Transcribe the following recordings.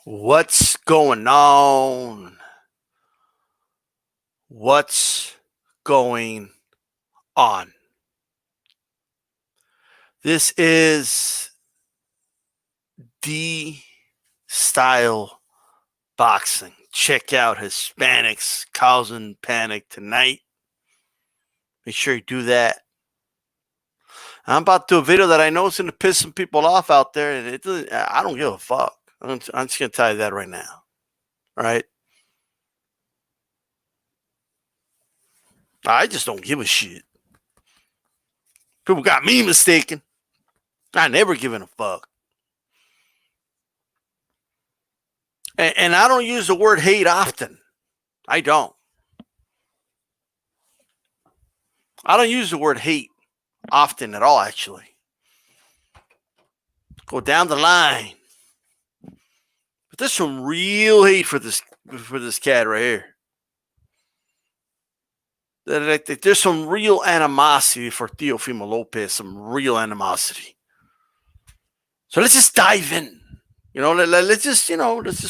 What's going on? What's going on? This is the style boxing. Check out Hispanics causing panic tonight. Make sure you do that. I'm about to do a video that I know is going to piss some people off out there, and I don't give a fuck. I'm just going to tell you that right now. All right? I just don't give a shit. People got me mistaken. I never given a fuck. And I don't use the word hate often. I don't. I don't use the word hate often at all, actually. Go down the line. But there's some real hate for this cat right here. There's some real animosity for Teofimo Lopez, some real animosity. So let's just dive in. Let's just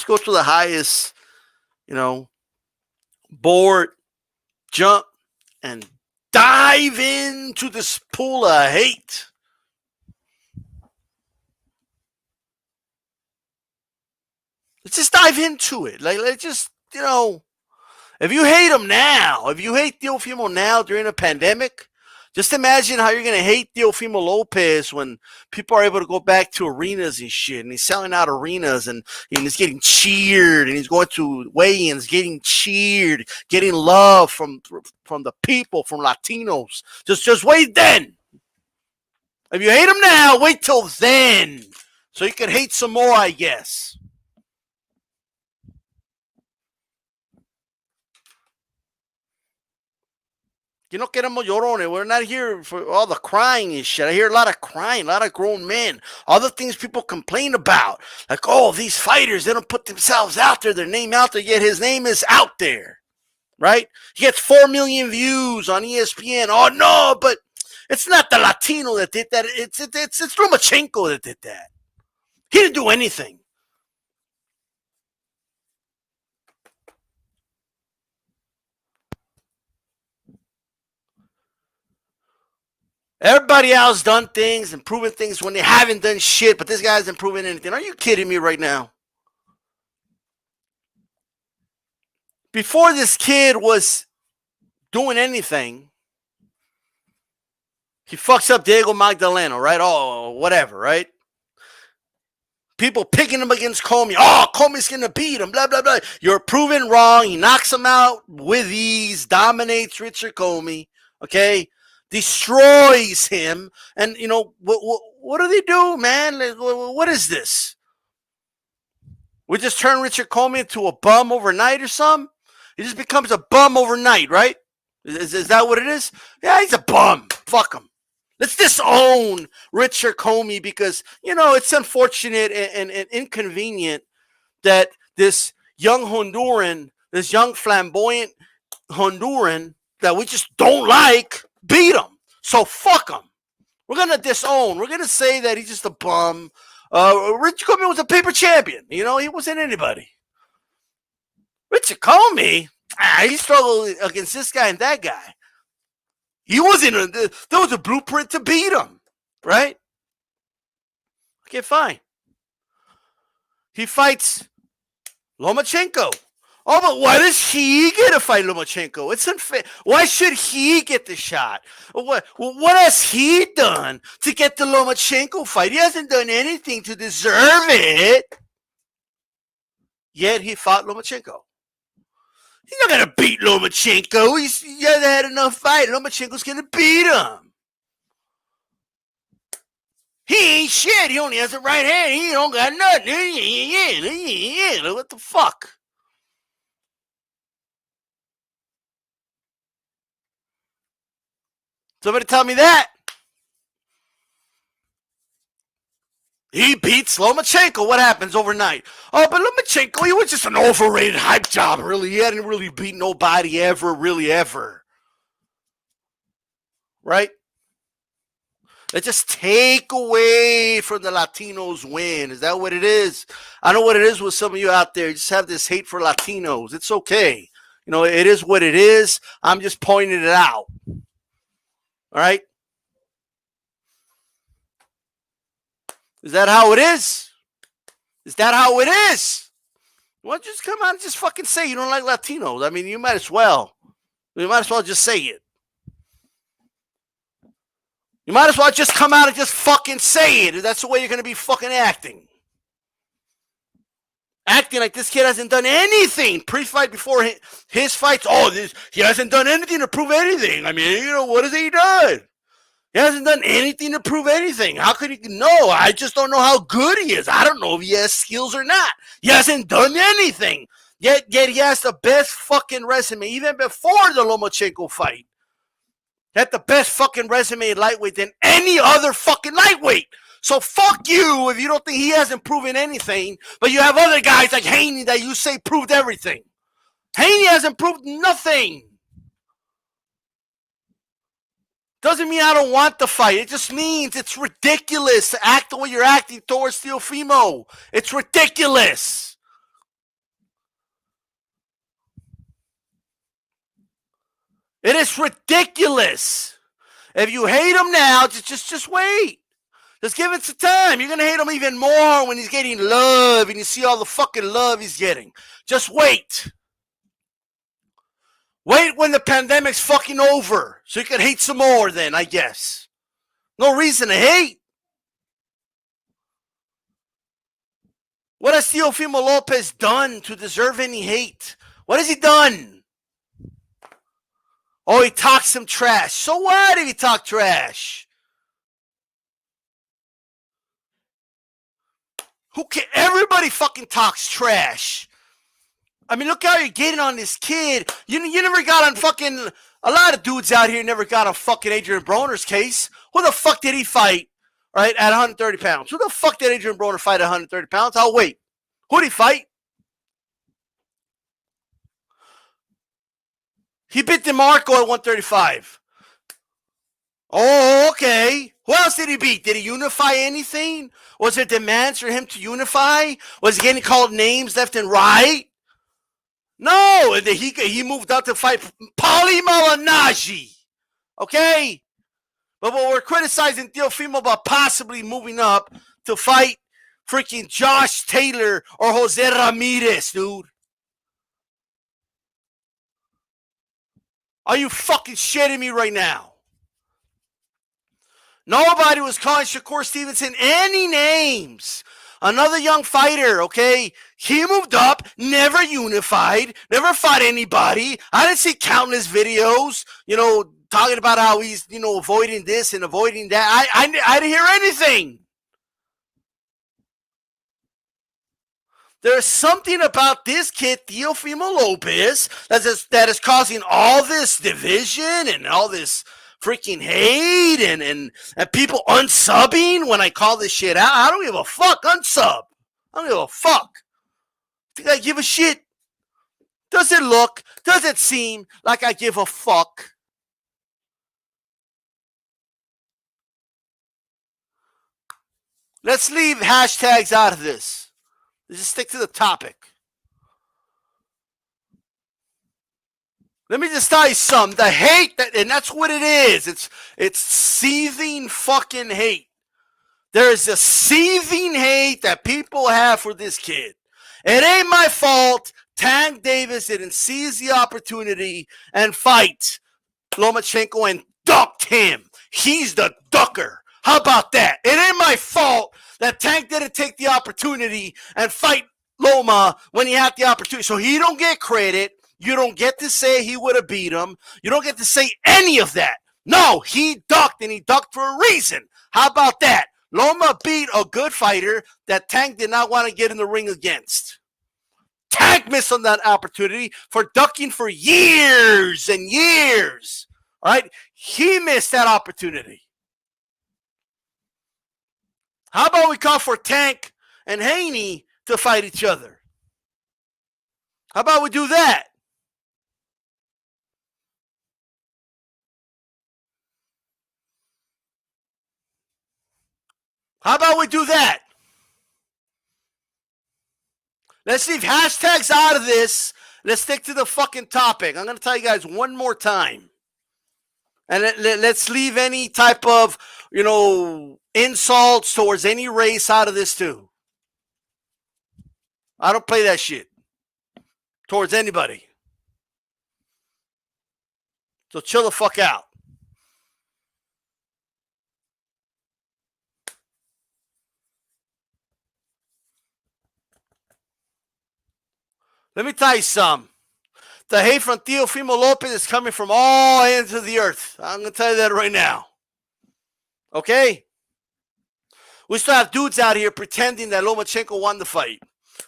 go to the highest, board, jump, and dive into this pool of hate. Let's just dive into it. Let's just, if you hate him now, if you hate Teofimo now during a pandemic, just imagine how you're going to hate Teofimo Lopez when people are able to go back to arenas and shit, and he's selling out arenas, and he's getting cheered, and he's going to weigh-ins, getting cheered, getting love from the people, from Latinos. Just wait then. If you hate him now, wait till then, so you can hate some more, I guess. Que no queremos llorones. We're not here for all the crying and shit. I hear a lot of crying, a lot of grown men. All the things people complain about. Like, oh, these fighters, they don't put themselves out there, their name out there, yet his name is out there. Right? He gets 4 million views on ESPN. Oh, no, but it's not the Latino that did that. It's Lomachenko that did that. He didn't do anything. Everybody else done things and proven things when they haven't done shit, but this guy hasn't proven anything. Are you kidding me right now? Before this kid was doing anything, he fucks up Diego Magdaleno, right? Oh, whatever, right? People picking him against Comey. Oh, Comey's going to beat him, blah, blah, blah. You're proven wrong. He knocks him out with ease, dominates Richard Comey, okay? Destroys him. And, what do they do, man? What is this? We just turn Richard Comey into a bum overnight or something? He just becomes a bum overnight, right? Is that what it is? Yeah, he's a bum. Fuck him. Let's disown Richard Comey because, it's unfortunate and inconvenient that this young Honduran, this young flamboyant Honduran that we just don't like, beat him. So fuck him. We're going to disown. We're going to say that he's just a bum. Richard Comey was a paper champion. He wasn't anybody. Richard Comey, he struggled against this guy and that guy. He wasn't. There was a blueprint to beat him, right? Okay, fine. He fights Lomachenko. Oh, but why does he get to fight Lomachenko? It's unfair. Why should he get the shot? What has he done to get the Lomachenko fight? He hasn't done anything to deserve it. Yet he fought Lomachenko. He's not going to beat Lomachenko. He hasn't had enough fight. Lomachenko's going to beat him. He ain't shit. He only has a right hand. He don't got nothing. What the fuck? Somebody tell me that. He beats Lomachenko. What happens overnight? Oh, but Lomachenko, he was just an overrated hype job, really. He hadn't really beat nobody ever, really ever. Right? Let's just take away from the Latinos win. Is that what it is? I know what it is with some of you out there. You just have this hate for Latinos. It's okay. It is what it is. I'm just pointing it out. All right? Is that how it is? Is that how it is? Well, just come out and just fucking say you don't like Latinos. I mean, you might as well. You might as well just say it. You might as well just come out and just fucking say it. That's the way you're going to be fucking acting. Acting like this kid hasn't done anything pre-fight before his fights. He hasn't done anything to prove anything. I mean, what has he done? He hasn't done anything to prove anything. How could he know? I just don't know how good he is. I don't know if he has skills or not. He hasn't done anything. Yet he has the best fucking resume, even before the Lomachenko fight. He had the best fucking resume in lightweight than any other fucking lightweight. So fuck you if you don't think he hasn't proven anything, but you have other guys like Haney that you say proved everything. Haney hasn't proved nothing. Doesn't mean I don't want the fight. It just means it's ridiculous to act the way you're acting towards Teofimo. It's ridiculous. It is ridiculous. If you hate him now, just wait. Just give it some time. You're going to hate him even more when he's getting love and you see all the fucking love he's getting. Just wait. Wait when the pandemic's fucking over so you can hate some more then, I guess. No reason to hate. What has Teofimo Lopez done to deserve any hate? What has he done? Oh, he talks some trash. So what if he talk trash? Who can? Everybody fucking talks trash. I mean, look how you're getting on this kid. You never got on fucking... A lot of dudes out here never got on fucking Adrian Broner's case. Who the fuck did he fight, right, at 130 pounds? Who the fuck did Adrian Broner fight at 130 pounds? I'll wait. Who did he fight? He beat DeMarco at 135. Oh, okay. Who else did he beat? Did he unify anything? Was there demands for him to unify? Was he getting called names left and right? No, he moved up to fight Paulie Malignaggi. Okay? But we're criticizing Teofimo about possibly moving up to fight freaking Josh Taylor or Jose Ramirez, dude. Are you fucking shitting me right now? Nobody was calling Shakur Stevenson any names. Another young fighter, okay? He moved up, never unified, never fought anybody. I didn't see countless videos, talking about how he's, avoiding this and avoiding that. I didn't hear anything. There's something about this kid, Teofimo Lopez, that is causing all this division and all this freaking hate and people unsubbing when I call this shit out. I don't give a fuck. Unsub. I don't give a fuck. Think I give a shit? Does it seem like I give a fuck? Let's leave hashtags out of this. Let's just stick to the topic. Let me just tell you something. The hate, and that's what it is. It's seething fucking hate. There is a seething hate that people have for this kid. It ain't my fault Tank Davis didn't seize the opportunity and fight Lomachenko and ducked him. He's the ducker. How about that? It ain't my fault that Tank didn't take the opportunity and fight Loma when he had the opportunity. So he don't get credit. You don't get to say he would have beat him. You don't get to say any of that. No, he ducked, and he ducked for a reason. How about that? Loma beat a good fighter that Tank did not want to get in the ring against. Tank missed on that opportunity for ducking for years and years. All right? He missed that opportunity. How about we call for Tank and Haney to fight each other? How about we do that? How about we do that? Let's leave hashtags out of this. Let's stick to the fucking topic. I'm going to tell you guys one more time. And let's leave any type of, insults towards any race out of this too. I don't play that shit towards anybody. So chill the fuck out. Let me tell you something. The hate from Teofimo Lopez is coming from all ends of the earth. I'm going to tell you that right now. Okay? We still have dudes out here pretending that Lomachenko won the fight.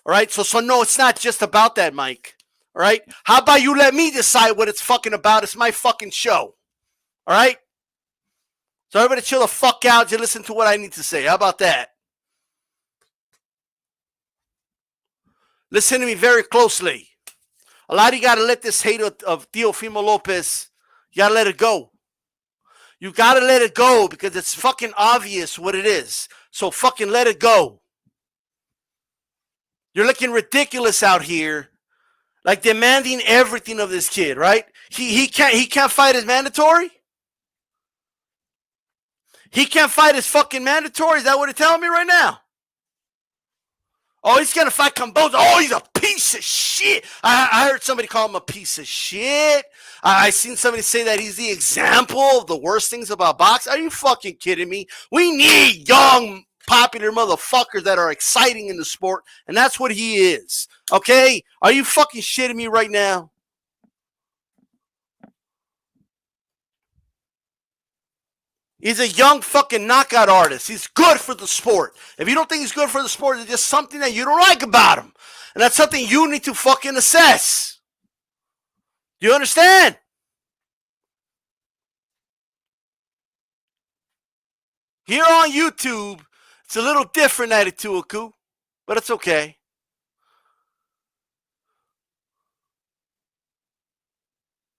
All right? So no, it's not just about that, Mike. All right? How about you let me decide what it's fucking about? It's my fucking show. All right? So everybody chill the fuck out. You listen to what I need to say. How about that? Listen to me very closely. A lot of you got to let this hate of Teofimo Lopez, you got to let it go. You got to let it go because it's fucking obvious what it is. So fucking let it go. You're looking ridiculous out here, like demanding everything of this kid, right? He can't fight his mandatory? He can't fight his fucking mandatory? Is that what you're telling me right now? Oh, he's going to fight Camboza. Oh, he's a piece of shit. I heard somebody call him a piece of shit. I seen somebody say that he's the example of the worst things about boxing. Are you fucking kidding me? We need young, popular motherfuckers that are exciting in the sport, and that's what he is. Okay? Are you fucking shitting me right now? He's a young fucking knockout artist. He's good for the sport. If you don't think he's good for the sport, it's just something that you don't like about him. And that's something you need to fucking assess. Do you understand? Here on YouTube, it's a little different at it, Tuaku, but it's okay.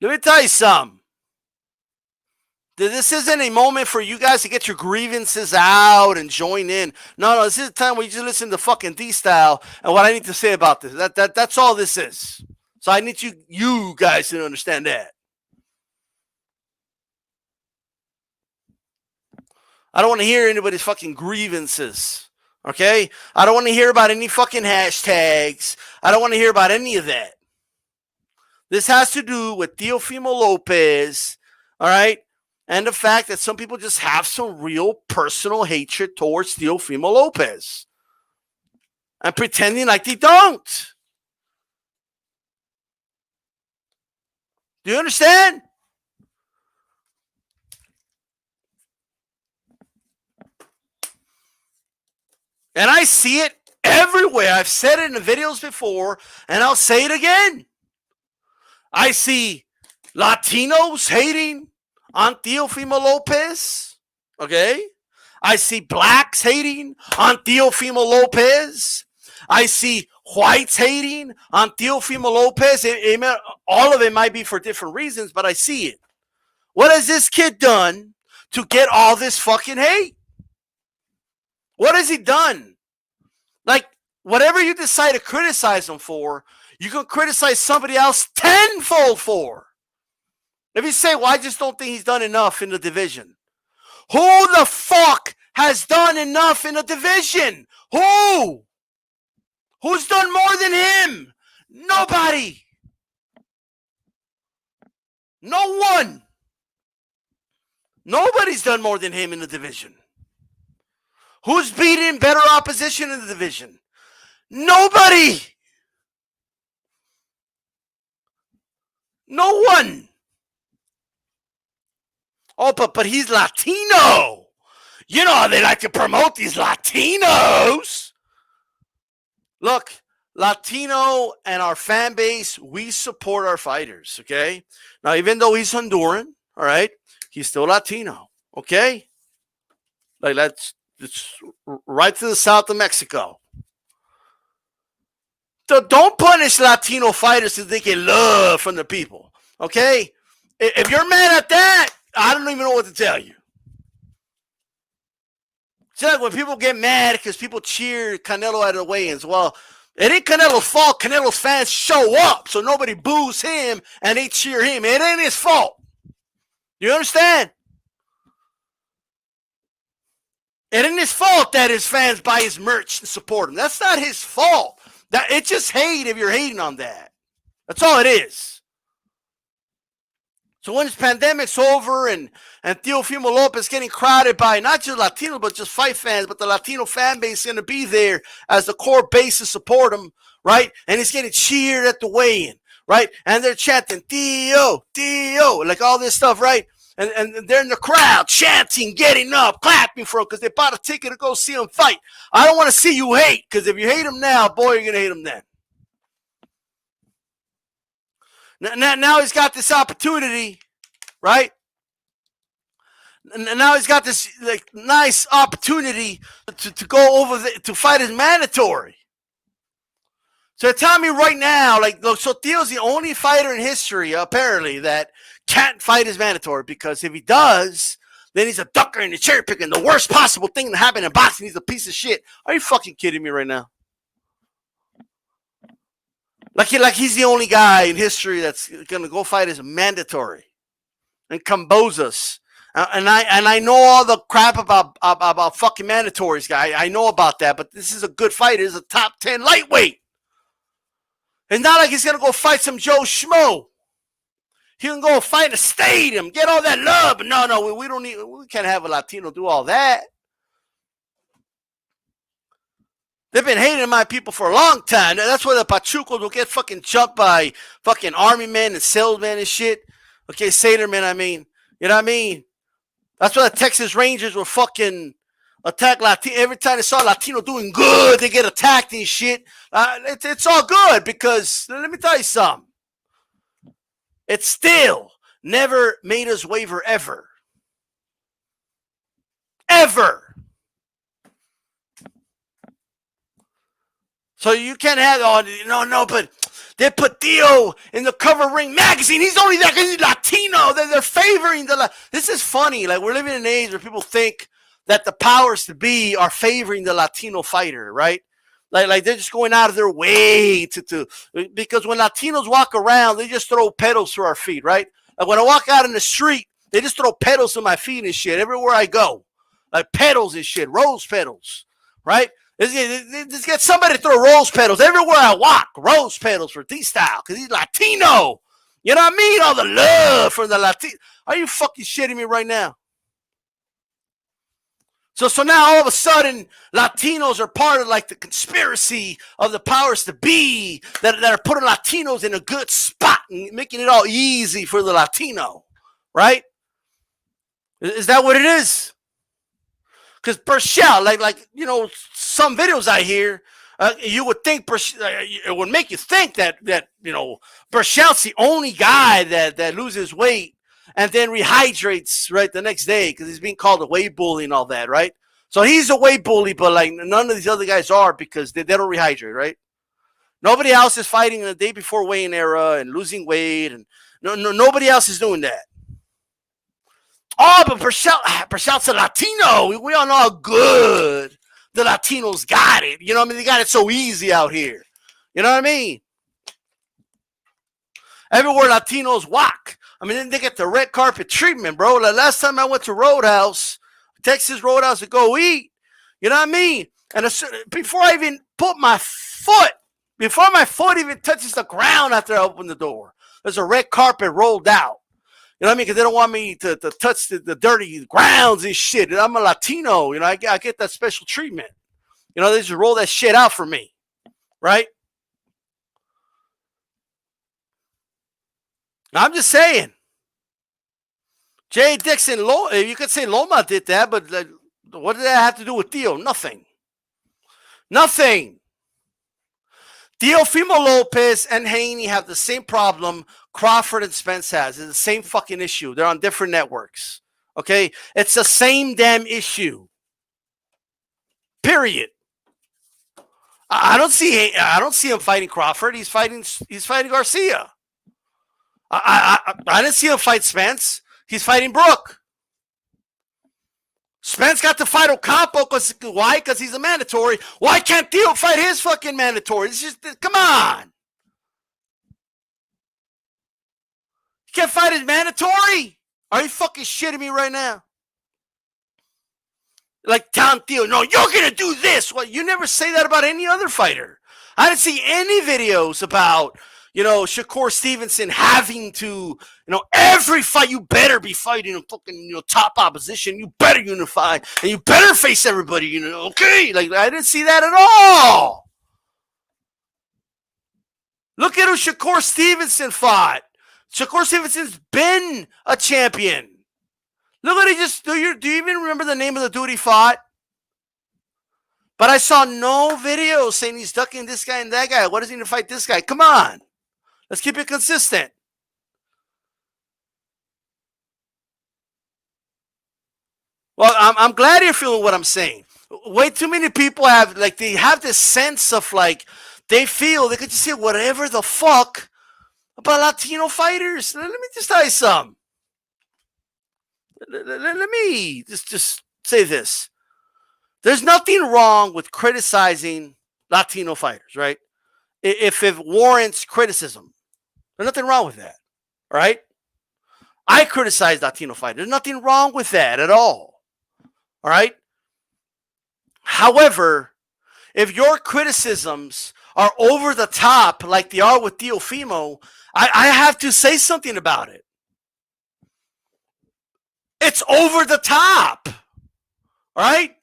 Let me tell you something. This isn't a moment for you guys to get your grievances out and join in. No, this is a time where you just listen to fucking D-Style and what I need to say about this. That's all this is. So I need you guys to understand that. I don't want to hear anybody's fucking grievances. Okay? I don't want to hear about any fucking hashtags. I don't want to hear about any of that. This has to do with Teofimo Lopez. All right? And the fact that some people just have some real personal hatred towards Teofimo Lopez. And pretending like they don't. Do you understand? And I see it everywhere. I've said it in the videos before, and I'll say it again. I see Latinos hating on Teofimo Lopez, okay? I see blacks hating on Teofimo Lopez. I see whites hating on Teofimo Lopez. All of it might be for different reasons, but I see it. What has this kid done to get all this fucking hate? What has he done? Like, whatever you decide to criticize him for, you can criticize somebody else tenfold for. If you say, well, I just don't think he's done enough in the division. Who the fuck has done enough in the division? Who? Who's done more than him? Nobody. No one. Nobody's done more than him in the division. Who's beaten better opposition in the division? Nobody. No one. Oh, but he's Latino. You know how they like to promote these Latinos. Look, Latino and our fan base, we support our fighters, okay? Now, even though he's Honduran, all right, he's still Latino, okay? Like, it's right to the south of Mexico. So don't punish Latino fighters because they get love from the people, okay? If you're mad at that, I don't even know what to tell you. See, like when people get mad because people cheer Canelo out of the weigh-ins, well, it ain't Canelo's fault. Canelo's fans show up, so nobody boos him and they cheer him. It ain't his fault. You understand? It ain't his fault that his fans buy his merch and support him. That's not his fault. It's just hate if you're hating on that. That's all it is. So when this pandemic's over and Teofimo Lopez getting crowded by not just Latino, but just fight fans, but the Latino fan base is going to be there as the core base to support him, right? And he's getting cheered at the weigh-in, right? And they're chanting, Tio, Tio, like all this stuff, right? And they're in the crowd chanting, getting up, clapping for him because they bought a ticket to go see him fight. I don't want to see you hate, because if you hate him now, boy, you're going to hate him then. Now he's got this opportunity, right? Now he's got this like nice opportunity to go over to fight his mandatory. So tell me right now, like, so Theo's the only fighter in history, apparently, that can't fight his mandatory, because if he does, then he's a ducker and a cherry picker, and the worst possible thing to happen in boxing, he's a piece of shit. Are you fucking kidding me right now? Like he's the only guy in history that's gonna go fight his mandatory and compose us. And I know all the crap about fucking mandatories, guy. I know about that, but this is a good fighter. He's a top 10 lightweight. It's not like he's gonna go fight some Joe Schmo. He can go fight in a stadium, get all that love. No, we don't need. We can't have a Latino do all that. They've been hating my people for a long time. That's why the Pachucos will get fucking jumped by fucking army men and salesmen and shit. Okay, sailormen, I mean. You know what I mean? That's why the Texas Rangers will fucking attack Latino. Every time they saw Latino doing good, they get attacked and shit. It's all good, because let me tell you something. It still never made us waver ever. Ever. So you can't have, but they put Theo in the cover Ring magazine. He's only there because he's Latino. They're favoring this is funny. Like, we're living in an age where people think that the powers to be are favoring the Latino fighter, right? Like they're just going out of their way because when Latinos walk around, they just throw pedals to our feet, right? Like when I walk out in the street, they just throw pedals to my feet and shit everywhere I go. Like pedals and shit, rose pedals, right? Just get somebody to throw rose petals everywhere I walk. Rose petals for D-Style, because he's Latino. You know what I mean? All the love for the Latino. Are you fucking shitting me right now? So now all of a sudden, Latinos are part of like the conspiracy of the powers to be that are putting Latinos in a good spot and making it all easy for the Latino, right? Is that what it is? Because Burchell, like some videos I hear, you would think it would make you think that Burchell's the only guy that loses weight and then rehydrates right the next day, because he's being called a weight bully and all that, right? So he's a weight bully, but like none of these other guys are, because they don't rehydrate, right? Nobody else is fighting the day before weigh-in era and losing weight, and nobody else is doing that. Oh, but Burchell's a Latino. We all know how good the Latinos got it. You know what I mean? They got it so easy out here. You know what I mean? Everywhere Latinos walk, I mean, they get the red carpet treatment, bro. The last time I went to Roadhouse, Texas Roadhouse, to go eat, you know what I mean? And before I even put my foot, before my foot even touches the ground after I open the door, there's a red carpet rolled out. You know what I mean? Because they don't want me to touch the dirty grounds and shit. And I'm a Latino. I get that special treatment. They just roll that shit out for me. Right? I'm just saying. Jay Dixon, you could say Loma did that, but what did that have to do with Theo? Nothing. Teofimo Lopez and Haney have the same problem Crawford and Spence has. It's the same fucking issue. They're on different networks. Okay? It's the same damn issue. Period. I don't see him fighting Crawford. He's fighting Garcia. I didn't see him fight Spence. He's fighting Brook. Spence got to fight Ocampo because why? Because he's a mandatory. Why can't Theo fight his fucking mandatory? It's just come on. You can't fight his mandatory? Are you fucking shitting me right now? Like telling Theo, no, you're gonna do this. Well, you never say that about any other fighter. I didn't see any videos about, Shakur Stevenson having to, every fight you better be fighting a fucking, top opposition. You better unify and you better face everybody, okay? Like, I didn't see that at all. Look at who Shakur Stevenson fought. Shakur Stevenson's been a champion. Look what he just, do you even remember the name of the dude he fought? But I saw no video saying he's ducking this guy and that guy. What does he need to fight this guy? Come on. Let's keep it consistent. Well, I'm glad you're feeling what I'm saying. Way too many people they have this sense of they feel they could just say whatever the fuck about Latino fighters. Let me just tell you something. Let me just say this. There's nothing wrong with criticizing Latino fighters, right? If it warrants criticism. There's nothing wrong with that, right? I criticize Latino fighters. There's nothing wrong with that at all right? However, if your criticisms are over the top like they are with Teofimo, I have to say something about it. It's over the top, right?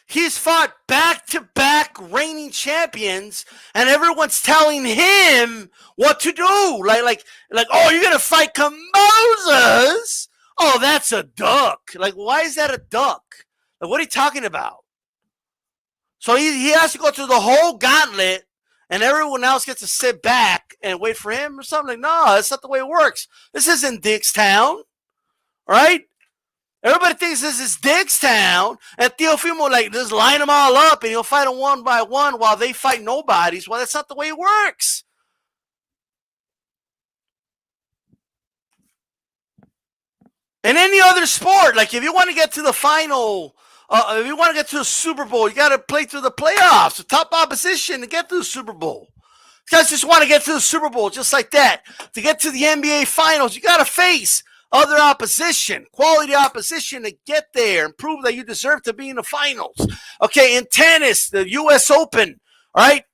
He's fought back-to-back reigning champions, and everyone's telling him what to do. Like, oh, you're gonna fight Camozas? Oh, that's a duck. Like, why is that a duck? Like, what are you talking about? So he has to go through the whole gauntlet, and everyone else gets to sit back and wait for him or something. Like, no, that's not the way it works. This isn't Dickstown, right? Everybody thinks this is Dickstown, and Teofimo just line them all up, and he'll fight them one by one while they fight nobodies. Well, that's not the way it works. In any other sport, like if you want to get to the final, if you want to get to the Super Bowl, you got to play through the playoffs, the top opposition to get to the Super Bowl. You guys just want to get to the Super Bowl just like that. To get to the NBA Finals, you got to face other opposition, quality opposition to get there and prove that you deserve to be in the finals. Okay, in tennis, the U.S. Open, all right?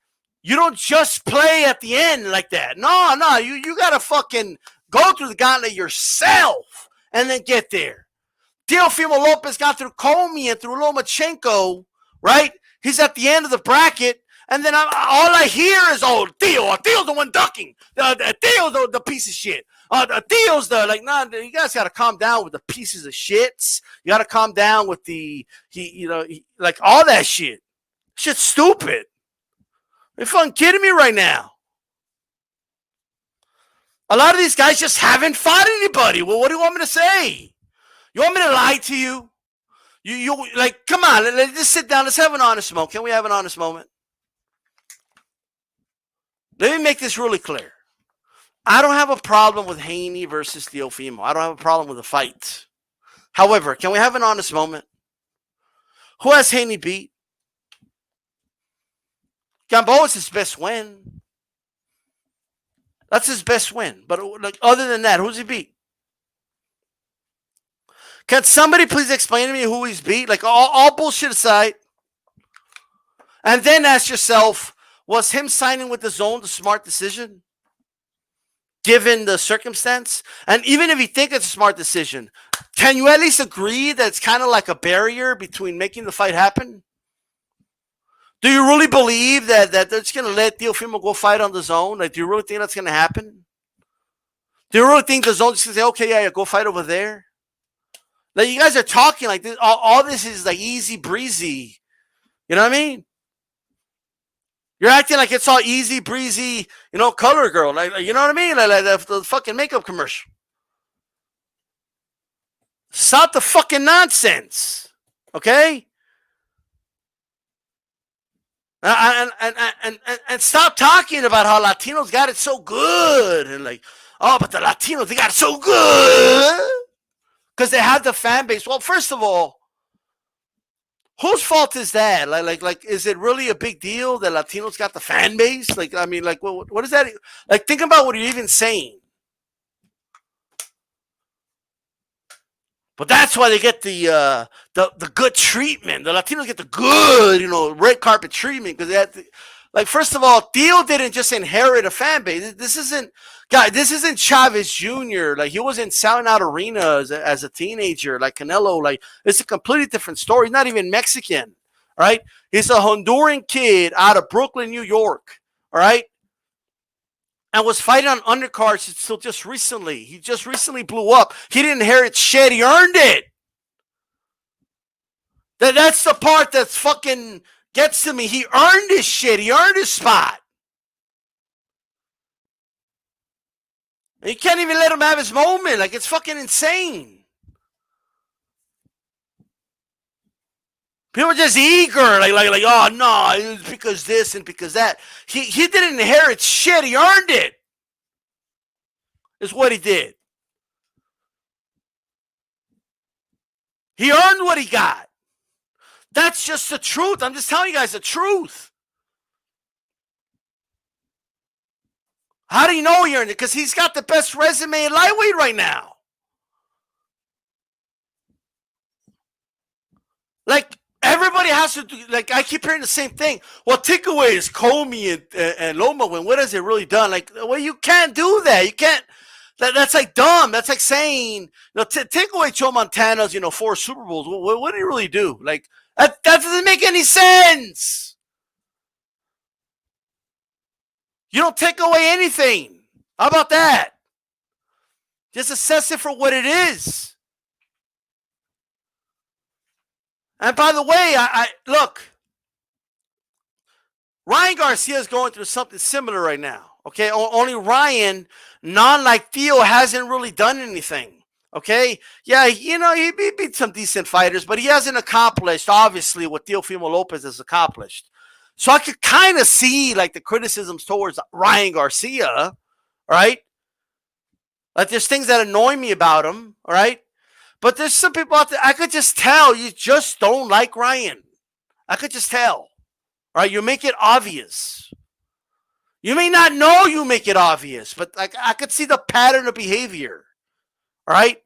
You don't just play at the end like that. No, you got to fucking go through the gauntlet yourself and then get there. Teofimo Lopez got through Comey and through Lomachenko, right? He's at the end of the bracket. And then all I hear is, oh, Theo's the one ducking. Theo's the piece of shit. Theo's nah, you guys got to calm down with the pieces of shits. You got to calm down with all that shit. Shit's stupid. Are you fucking kidding me right now? A lot of these guys just haven't fought anybody. Well, what do you want me to say? You want me to lie to you? You come on, let's just sit down. Let's have an honest moment. Can we have an honest moment? Let me make this really clear. I don't have a problem with Haney versus Teofimo. I don't have a problem with the fight. However, can we have an honest moment? Who has Haney beat? Gamboa is his best win. That's his best win. But other than that, who's he beat? Can somebody please explain to me who he's beat? All bullshit aside. And then ask yourself, was him signing with the zone the smart decision? Given the circumstance? And even if you think it's a smart decision, can you at least agree that it's kind of like a barrier between making the fight happen? Do you really believe that they're just going to let Teofimo go fight on the zone? Do you really think that's going to happen? Do you really think the zone's going to say, okay, yeah, go fight over there? You guys are talking like this. All this is easy breezy. You know what I mean? You're acting like it's all easy breezy, color girl. You know what I mean? Like the fucking makeup commercial. Stop the fucking nonsense. Okay? And stop talking about how Latinos got it so good. And but the Latinos, they got it so good. Because they have the fan base. Well, first of all, Whose fault is that? Like, is it really a big deal that Latinos got the fan base? Like, I mean, like, what is that? Like, think about what you're even saying. But that's why they get the good treatment. The Latinos get the good, red carpet treatment because they had to, like, first of all, Theo didn't just inherit a fan base. This isn't, guy. This isn't Chavez Jr. Like, he wasn't selling out arenas as a teenager like Canelo. Like, it's a completely different story. He's not even Mexican, right? He's a Honduran kid out of Brooklyn, New York, all right, and was fighting on undercards until just recently. He just recently blew up. He didn't inherit shit. He earned it. That's the part that's fucking gets to me. He earned his shit. He earned his spot. And you can't even let him have his moment. Like, it's fucking insane. People are just eager. Like, oh, no, it's because this and because that. He didn't inherit shit. He earned it. Is what he did. He earned what he got. That's just the truth. I'm just telling you guys the truth. How do you know he earned it? Because he's got the best resume in lightweight right now. Like, everybody has to do, like, I keep hearing the same thing. Well, take away is Comey and Loma. When what has it really done? Like, well, you can't do that. You can't. That's like dumb. That's like saying, take away Joe Montana's, 4 Super Bowls. What did he really do? Like, that doesn't make any sense. You don't take away anything. How about that? Just assess it for what it is. And by the way, I look, Ryan Garcia is going through something similar right now. Okay, only Ryan, like Theo, hasn't really done anything. Okay, yeah, he beat some decent fighters, but he hasn't accomplished, obviously, what Teofimo Lopez has accomplished. So I could kind of see, like, the criticisms towards Ryan Garcia, right? Like, there's things that annoy me about him, all right? But there's some people out there, I could just tell you just don't like Ryan. I could just tell, all right? You make it obvious. You may not know you make it obvious, but like, I could see the pattern of behavior, all right?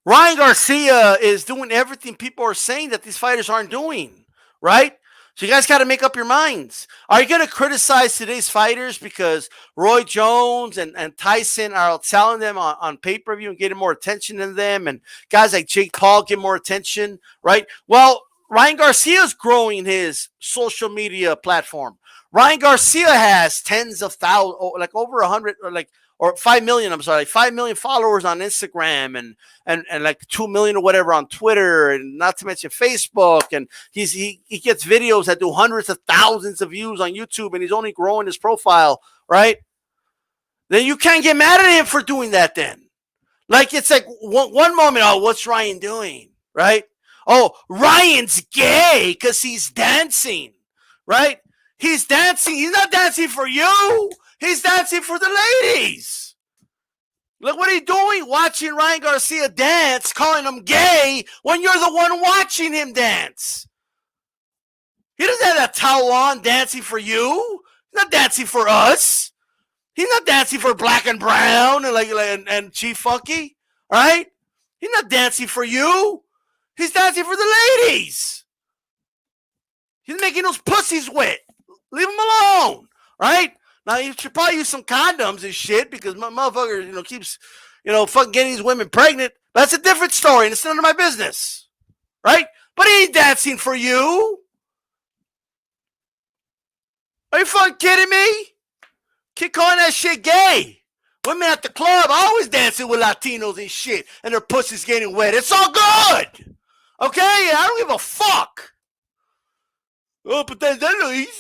Ryan Garcia is doing everything people are saying that these fighters aren't doing, right? So you guys got to make up your minds. Are you going to criticize today's fighters because Roy Jones and Tyson are outselling them on pay-per-view and getting more attention than them, and guys like Jake Paul get more attention, right? Well, Ryan Garcia is growing his social media platform. Ryan Garcia has tens of thousands, like over 100, or 5 million, I'm sorry, 5 million followers on Instagram and like 2 million or whatever on Twitter, and not to mention Facebook. And he gets videos that do hundreds of thousands of views on YouTube, and he's only growing his profile, right? Then you can't get mad at him for doing that then. Like, it's like one moment, oh, what's Ryan doing, right? Oh, Ryan's gay because he's dancing, right? He's dancing. He's not dancing for you. He's dancing for the ladies. Look what he's doing, watching Ryan Garcia dance, calling him gay when you're the one watching him dance. He doesn't have that towel on dancing for you. He's not dancing for us. He's not dancing for Black and Brown and Chief Funky, right? He's not dancing for you. He's dancing for the ladies. He's making those pussies wet. Leave him alone, right? Now, you should probably use some condoms and shit because my motherfucker, keeps, fucking getting these women pregnant. That's a different story, and it's none of my business, right? But he ain't dancing for you. Are you fucking kidding me? Keep calling that shit gay. Women at the club always dancing with Latinos and shit, and their pussies getting wet. It's all good. Okay? I don't give a fuck. Oh, but then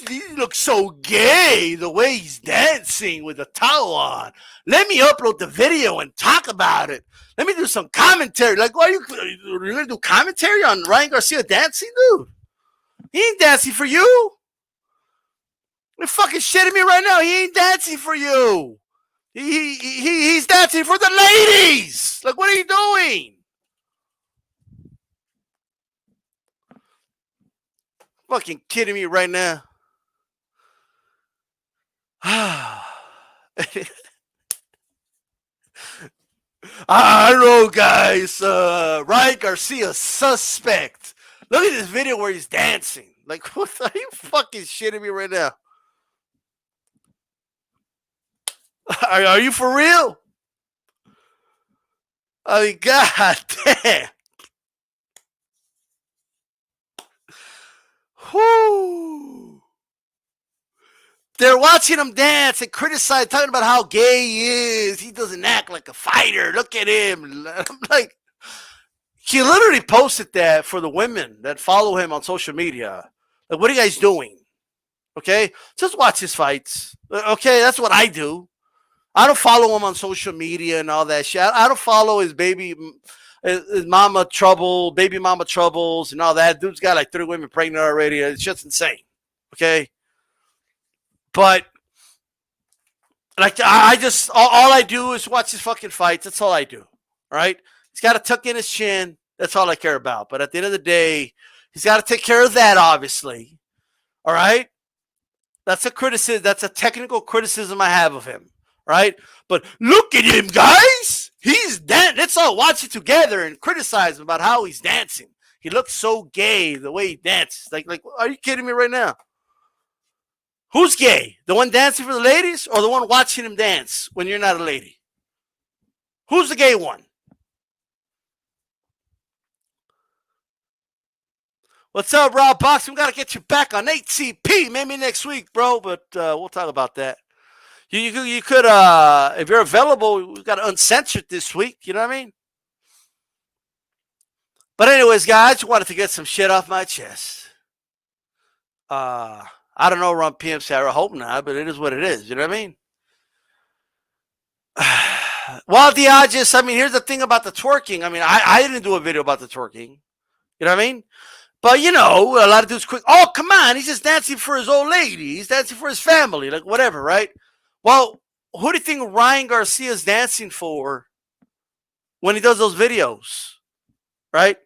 he looks so gay the way he's dancing with a towel on. Let me upload the video and talk about it. Let me do some commentary. Like, why are you going to do commentary on Ryan Garcia dancing, dude? He ain't dancing for you. You're fucking shitting me right now. He ain't dancing for you. He's dancing for the ladies. Like, what are you doing? fucking kidding me right now? I don't know, guys. Ryan Garcia suspect. Look at this video where he's dancing. Like, what? Are you fucking shitting me right now? Are you for real? I mean, god damn. Whoo. They're watching him dance and criticize, talking about how gay he is. He doesn't act like a fighter. Look at him. I'm like, he literally posted that for the women that follow him on social media. Like, what are you guys doing? Okay? Just watch his fights. Okay? That's what I do. I don't follow him on social media and all that shit. I don't follow his baby, his mama trouble, baby mama troubles and all that. Dude's got like 3 women pregnant already. It's just insane. Okay? But like I just all I do is watch his fucking fights. That's all I do. All right. He's got to tuck in his chin. That's all I care about. But at the end of the day, he's got to take care of that, obviously. All right. That's a criticism. That's a technical criticism I have of him. Right. But look at him, guys. He's dancing. Let's all watch it together and criticize him about how he's dancing. He looks so gay the way he dances. Like, are you kidding me right now? Who's gay? The one dancing for the ladies or the one watching him dance when you're not a lady? Who's the gay one? What's up, Rob Boxing? We got to get you back on HCP. Maybe next week, bro, but we'll talk about that. You could, if you're available, we've got Uncensored this week. You know what I mean? But anyways, guys, I just wanted to get some shit off my chest. I don't know around PM Sarah. I hope not, but it is what it is. You know what I mean? Well, I mean, here's the thing about the twerking. I mean, I didn't do a video about the twerking. You know what I mean? But, you know, a lot of dudes quick. Oh, come on. He's just dancing for his old lady. He's dancing for his family. Like, whatever, right? Well, who do you think Ryan Garcia is dancing for when he does those videos? Right?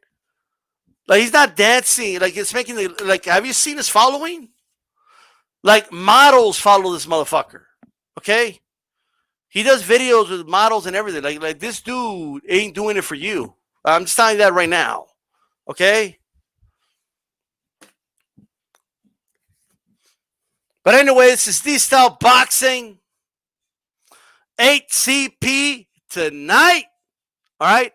Like, he's not dancing. Like, it's making the, like, have you seen his following? Like, models follow this motherfucker. Okay? He does videos with models and everything. Like this dude ain't doing it for you. I'm just telling you that right now. Okay? But anyway, this is D-Style Boxing. HCP tonight. All right?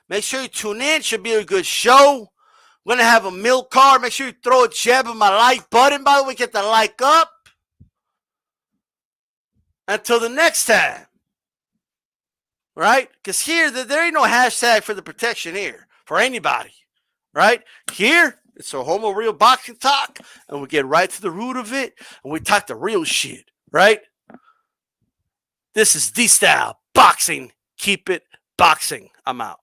Make sure you tune in. Should be a good show. We're going to have a milk card. Make sure you throw a jab on my like button. By the way, get the like up. Until the next time. Right? Because here, there ain't no hashtag for the protection here. For anybody. Right? Here, it's a homo real boxing talk. And we get right to the root of it. And we talk the real shit. Right? This is D-Style Boxing. Keep it boxing. I'm out.